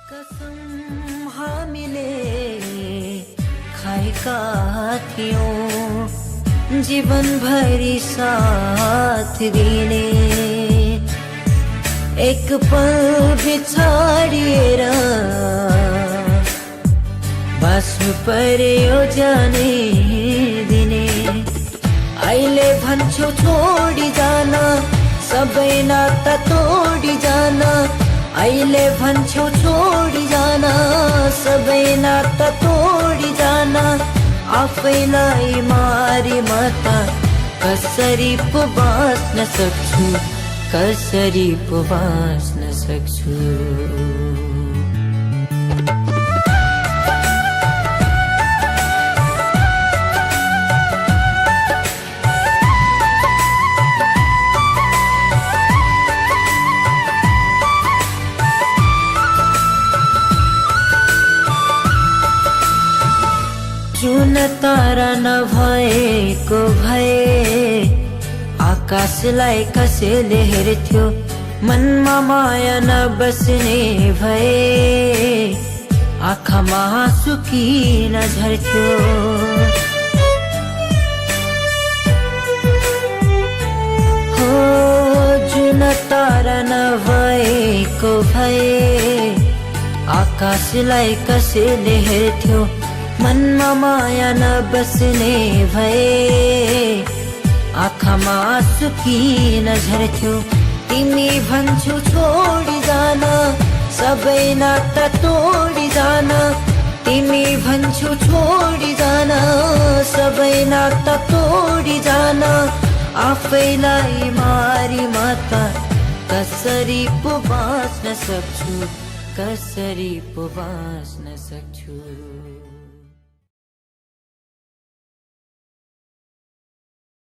कसम हामीले खाएका थियौं जीवनभरि साथ दिने एक पल बिछाडिएर बाँच्नु पर्यो जाने दिने अहिले भन्छौ छोडी जान सबै नाता तोडी जान अहिले भन्छौ छोडी जान सबै नाता तोडी जान आफैलाई मारी माता कसरी पो बाँच्न सक्छु कसरी पो बाँच्न सक्छु जुन तारा नभएको भए आकाशलाई कसैले हेर्थ्यो मनमा माया नबस्ने भए आँखामा आँसु किन झर्थ्यो हो जुन तारा नभएको भए आकाशलाई कसैले हेर्थ्यो मनमा माया नबस्ने भए आँखामा आँसु किन झर्थ्यो तिमी भन्छौ छोडी जान सबै नाता तोडी जान तिमी भन्छौ छोडी जान सबै नाता तोडी जान आफैलाई मारी माता कसरी पो बाँच्न सक्छु कसरी पो बाँच्न सक्छु